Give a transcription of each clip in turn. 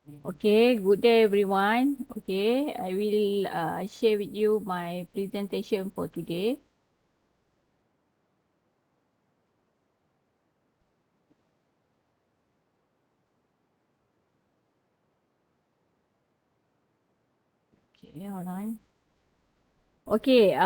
Okay, good day everyone. Okay, I will share with you my presentation for today. Okay, hold on. Okay,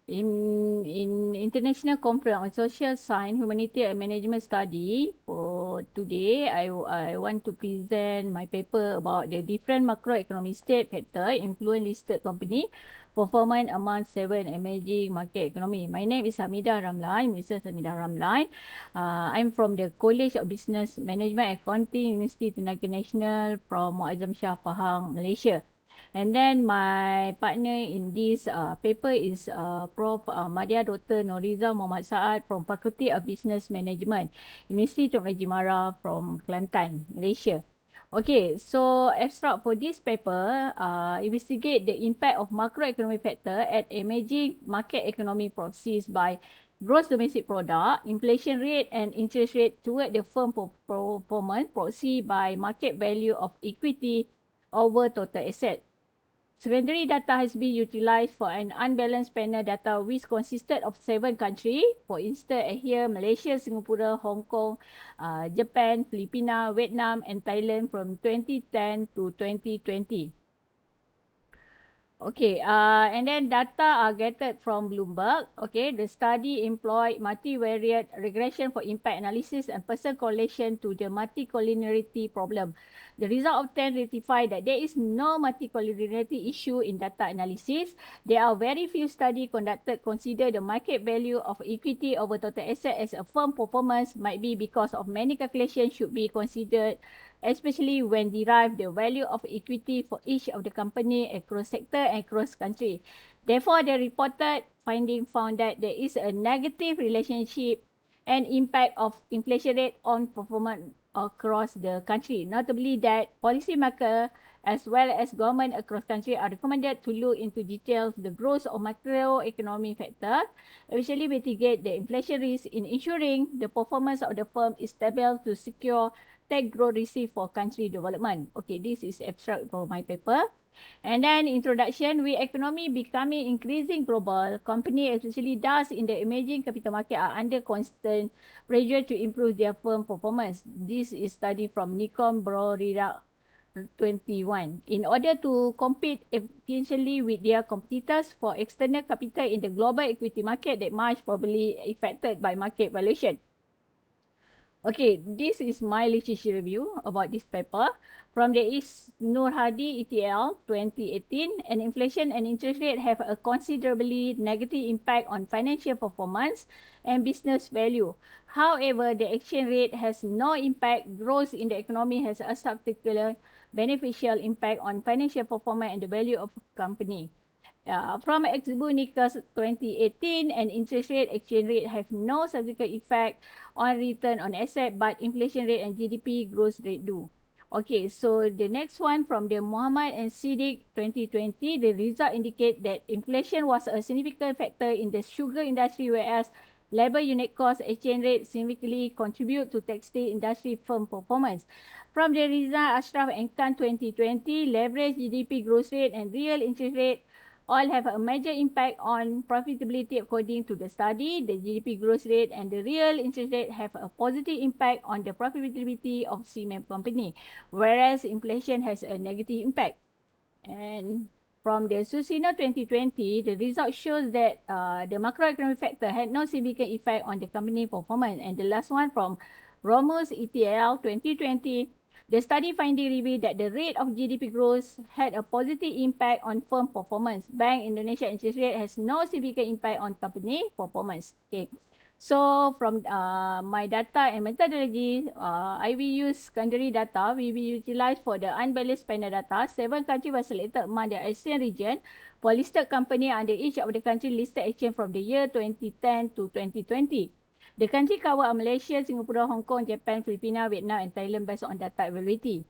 in International Conference on Social Science, Humanity and Management Study for today, I want to present my paper about the different macroeconomic state factor influence listed company performance among 7 emerging market economy. My name is Hamidah Ramlan, Mrs. Hamidah Ramlan. I'm from the College of Business Management and Accounting, University Tenaga Nasional from Muazzam Shah Pahang, Malaysia. And then my partner in this paper is Prof. Madya Dr. Noriza Mohd Saad from Faculty of Business Management, University Technology Mara from Kelantan, Malaysia. Okay, so abstract for this paper, investigate the impact of macroeconomic factor at emerging market economic proxies by gross domestic product, inflation rate and interest rate toward the firm performance proxy by market value of equity over total asset. Secondary data has been utilized for an unbalanced panel data which consisted of 7 countries. For instance, here Malaysia, Singapore, Hong Kong, Japan, Philippines, Vietnam and Thailand from 2010 to 2020. Okay, and then data are gathered from Bloomberg. Okay, the study employed multivariate regression for impact analysis and person correlation to the multicollinearity problem. The result obtained rectified that there is no multicollinearity issue in data analysis. There are very few studies conducted consider the market value of equity over total asset as a firm performance might be because of many calculations should be considered, especially when derive the value of equity for each of the company across sector and across country. Therefore, the reported finding found that there is a negative relationship and impact of inflation rate on performance across the country. Notably that policymakers as well as government across country are recommended to look into details the growth of macroeconomic factors, especially mitigate the inflation risk in ensuring the performance of the firm is stable to secure tech growth receive for country development. Okay, this is abstract for my paper. And then introduction, with economy becoming increasing global, company especially those in the emerging capital market are under constant pressure to improve their firm performance. This is study from Nikon Brorira 21. In order to compete efficiently with their competitors for external capital in the global equity market that much probably affected by market valuation. Okay, this is my literature review about this paper from the Nur Hadi ETL 2018. And inflation and interest rate have a considerably negative impact on financial performance and business value. However, the exchange rate has no impact. Growth in the economy has a particular beneficial impact on financial performance and the value of company. From Exbunicus 2018, and interest rate, exchange rate have no subsequent effect on return on asset, but inflation rate and GDP growth rate do. Okay, so the next one from the Muhammad and Siddiq 2020, the result indicate that inflation was a significant factor in the sugar industry, whereas labor unit cost exchange rate significantly contribute to textile industry firm performance. From the Rizal Ashraf and Khan 2020, leverage GDP growth rate and real interest rate all have a major impact on profitability according to the study. The GDP growth rate and the real interest rate have a positive impact on the profitability of cement company, whereas inflation has a negative impact. And from the Susino 2020, the result shows that the macroeconomic factor had no significant effect on the company performance. And the last one from Romus ETL 2020, the study finding revealed that the rate of GDP growth had a positive impact on firm performance. Bank Indonesia interest rate has no significant impact on company performance. Okay. So from my data and methodology, I will use secondary data. We will utilize for the unbalanced panel data. 7 countries were selected among the ASEAN region for listed company under each of the country listed exchange from the year 2010 to 2020. The country cover are Malaysia, Singapore, Hong Kong, Japan, Philippines, Vietnam and Thailand based on data availability.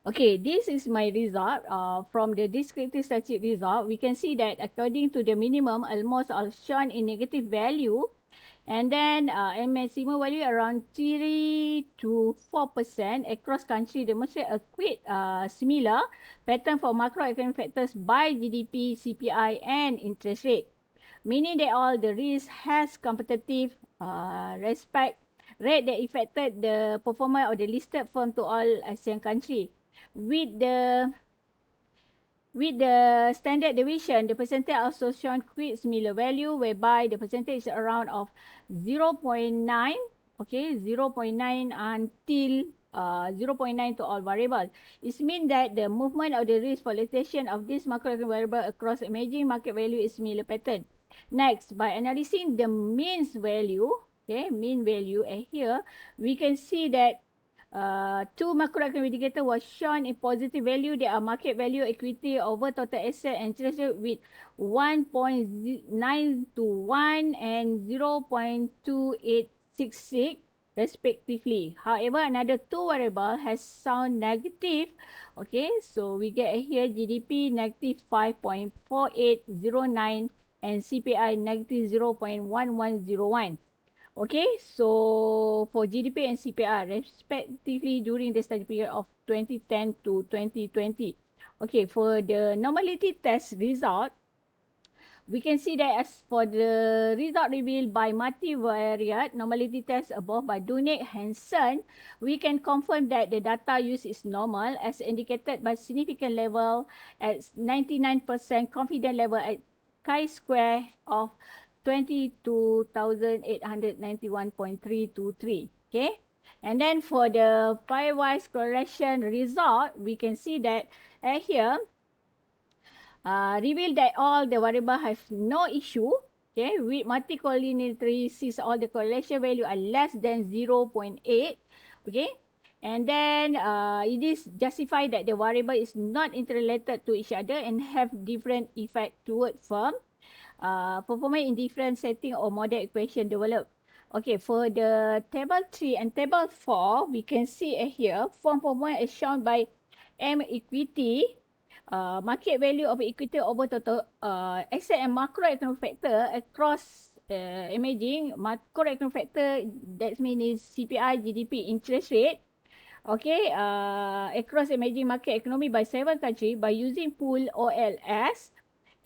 Okay, this is my result. From the descriptive statistic result, we can see that according to the minimum, almost all shown in negative value And then a maximum value around 3 to 4% across country demonstrate a quite similar pattern for macroeconomic factors by GDP, CPI and interest rate, meaning that all the risk has competitive respect rate that affected the performance of the listed firm to all ASEAN country. With the standard deviation, the percentage also shown quite similar value, whereby the percentage is around of 0.9, okay, 0.9 until 0.9 to all variables. It means that the movement of the risk fluctuation of this macroeconomic variable across emerging market value is similar pattern. Next, by analyzing the mean value, okay, mean value, and here we can see that two macroeconomic indicators was shown in positive value. They are market value equity over total asset and interest rate with 1.9 to 1 and 0.2866 respectively. However, another two variable has sound negative. Okay, so we get here GDP negative 5.4809 and CPI negative 0.1101. Okay, so for GDP and CPI respectively during the study period of 2010 to 2020. Okay, for the normality test result, we can see that as for the result revealed by multivariate normality test above by Dunik Hansen, we can confirm that the data used is normal as indicated by significant level at 99% confident level at chi-square of 22,891.323. Okay. And then for the pairwise correlation result, we can see that here, reveal that all the variable have no issue. Okay, with multicollinearity, since all the correlation value are less than 0.8. Okay, and then it is justified that the variable is not interrelated to each other and have different effect toward firm performance in different setting or model equation developed. Okay, for the table 3 and table 4, we can see here, firm performance is shown by M equity, market value of equity over total asset and macroeconomic factor across emerging macroeconomic factor, that means CPI, GDP, interest rate. Okay, across emerging market economy by 7 countries by using pool OLS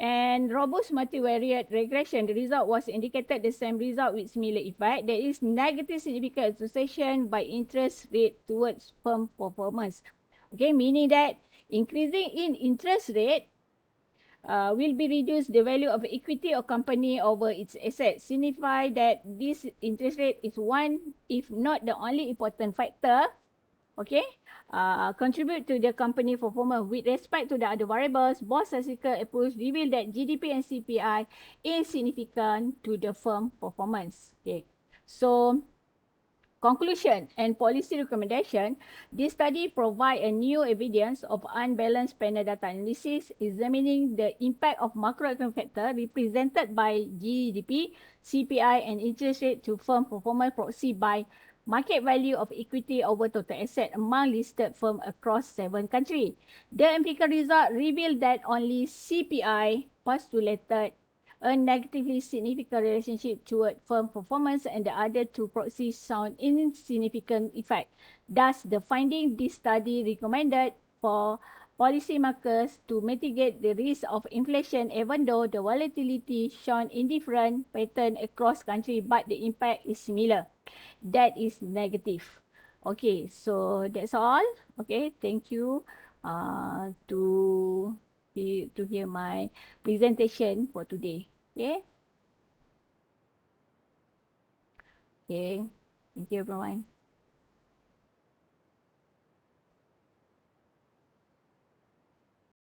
and robust multivariate regression. The result was indicated the same result with similar effect. There is negative significant association by interest rate towards firm performance. Okay, meaning that increasing in interest rate will be reduced the value of equity or company over its assets. Signify that this interest rate is one, if not the only important factor, okay, contribute to the company performance. With respect to the other variables, both statistical approach reveal that GDP and CPI is significant to the firm performance. Okay, so conclusion and policy recommendation, this study provide a new evidence of unbalanced panel data analysis, examining the impact of macroeconomic factor represented by GDP, CPI and interest rate to firm performance proxy by market value of equity over total asset among listed firms across 7 countries. The empirical result revealed that only CPI postulated a negatively significant relationship toward firm performance and the other two proxies sound insignificant effect. Thus, the finding this study recommended for policymakers to mitigate the risk of inflation even though the volatility shown in different pattern across country, but the impact is similar. That is negative. Okay, so that's all. Okay, thank you to hear my presentation for today. Okay. Okay. Thank you everyone.